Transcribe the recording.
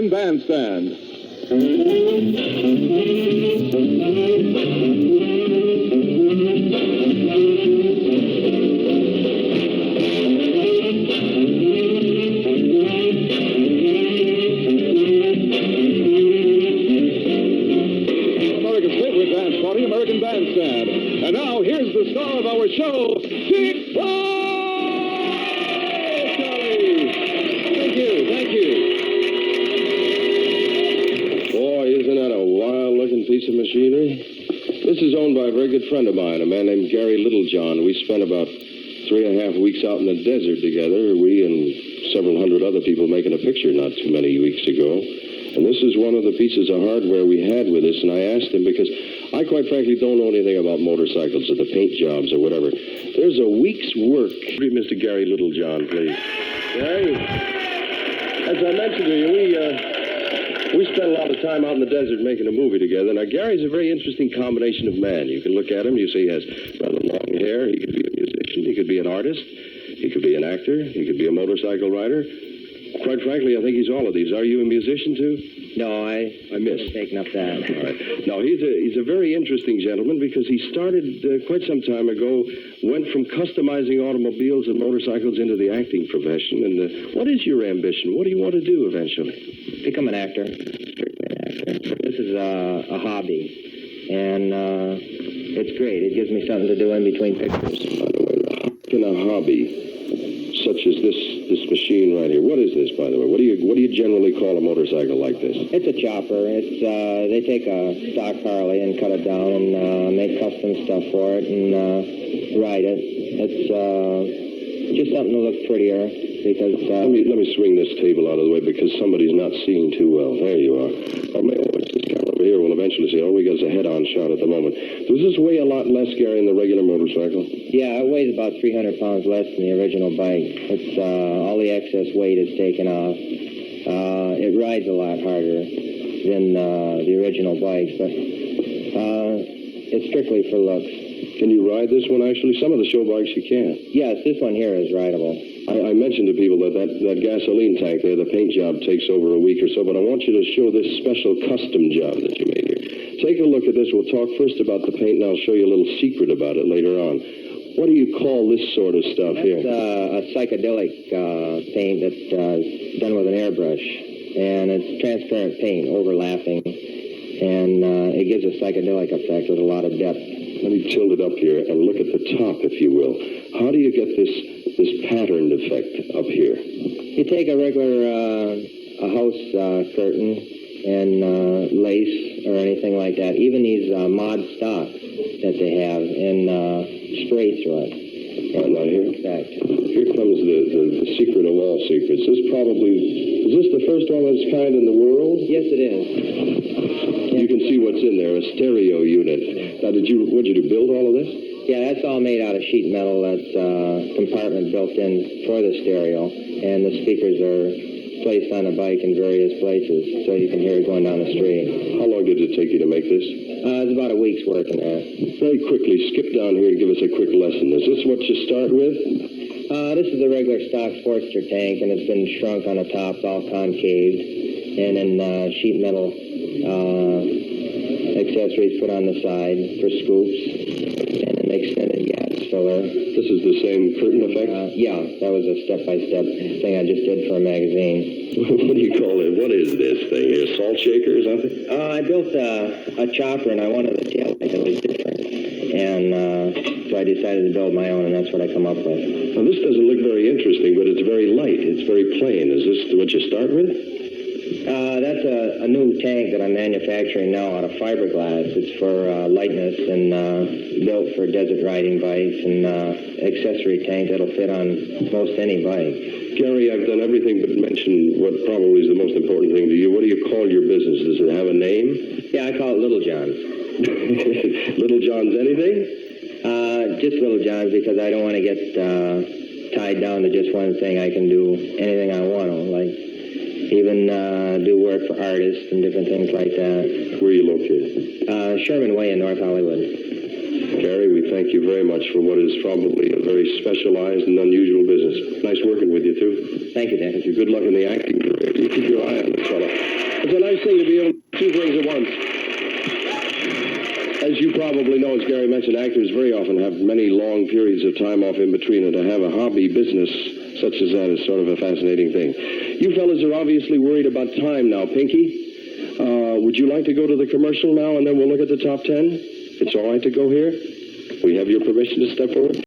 Bandstand. America's favorite dance party, American Bandstand. And now, here's the star of our show, Dick Charlie! Thank you. Boy, isn't that a wild-looking piece of machinery? This is owned by a very good friend of mine, a man named Gary Littlejohn. We spent about 3.5 weeks out in the desert together, we and several hundred other people making a picture not too many weeks ago. And this is one of the pieces of hardware we had with us, and I asked him because I quite frankly don't know anything about motorcycles or the paint jobs or whatever. There's a week's work. Mr. Gary Littlejohn, please. Gary, as I mentioned to you, we spent a lot of time out in the desert making a movie together. Now, Gary's a very interesting combination of man. You can look at him, you see he has rather long hair. He could be a musician. He could be an artist. He could be an actor. He could be a motorcycle rider. Quite frankly, I think he's all of these. Are you a musician, too? No, I missed. Taking up that. All right. Now, he's a very interesting gentleman because he started quite some time ago, went from customizing automobiles and motorcycles into the acting profession. And what is your ambition? What do you want to do eventually? Become an actor. Strictly an actor. This is a hobby, and it's great. It gives me something to do in between pictures. By the way, in a hobby such as this machine right here. What is this, by the way? What do you generally call a motorcycle like this? It's a chopper. It's they take a stock Harley and cut it down and make custom stuff for it and ride it. It's just something to look prettier because. Let me swing this table out of the way because somebody's not seeing too well. There you are. I may watch this camera over here. We'll eventually see. All we got is a head-on shot at the moment. Does this weigh a lot less, Gary, than the regular motorcycle? Yeah, it weighs about 300 pounds less than the original bike. It's all the excess weight is taken off. It rides a lot harder than the original bike, but it's strictly for looks. Can you ride this one, actually? Some of the show bikes you can't. Yes, this one here is rideable. I mentioned to people that gasoline tank there, the paint job, takes over a week or so, but I want you to show this special custom job that you made here. Take a look at this. We'll talk first about the paint, and I'll show you a little secret about it later on. What do you call this sort of stuff here? It's a psychedelic paint that's done with an airbrush, and it's transparent paint, overlapping, and it gives a psychedelic effect with a lot of depth. Let me tilt it up here and look at the top, if you will. How do you get this patterned effect up here? You take a regular a house curtain and lace or anything like that. Even these mod stocks that they have and spray through it. All right, now here comes the secret of all secrets. Is this the first one of its kind in the world? Yes, it is. You can see what's in there, a stereo unit. Now, did you build all of this? Yeah, that's all made out of sheet metal. That's compartment built in for the stereo, and the speakers are placed on a bike in various places, so you can hear it going down the street. How long did it take you to make this? It's about a week's work in there. Very quickly, skip down here and give us a quick lesson. Is this what you start with? This is a regular stock Sportster tank, and it's been shrunk on the top, all concaved, and then sheet metal accessories put on the side for scoops, and an extended gas filler. This is the same curtain effect? Yeah, that was a step-by-step thing I just did for a magazine. What do you call it? What is this thing here? Salt shaker or something? I built a chopper, and I wanted a tail light that was different. And so I decided to build my own, and that's what I come up with. Now, this doesn't look very interesting, but it's very light. It's very plain. Is this what you start with? That's a new tank that I'm manufacturing now out of fiberglass. It's for lightness and built for desert riding bikes and accessory tank that'll fit on most any bike. Gary, I've done everything but mention what probably is the most important thing to you. What do you call your business? Does it have a name? Yeah, I call it Little John's. Little John's anything? Just Little John's because I don't want to get tied down to just one thing. I can do anything I want to, like even do work for artists and different things like that. Where are you located? Sherman Way in North Hollywood. Gary, we thank you very much for what is probably a very specialized and unusual business. Nice working with you, too. Thank you, Dan. Good luck in the acting career. You keep your eye on this fellow. It's a nice thing to be able to do two things at once. As you probably know, as Gary mentioned, actors very often have many long periods of time off in between, and to have a hobby business such as that is sort of a fascinating thing. You fellas are obviously worried about time now, Pinky. Would you like to go to the commercial now, and then we'll look at the top 10? It's all right to go here? We have your permission to step forward?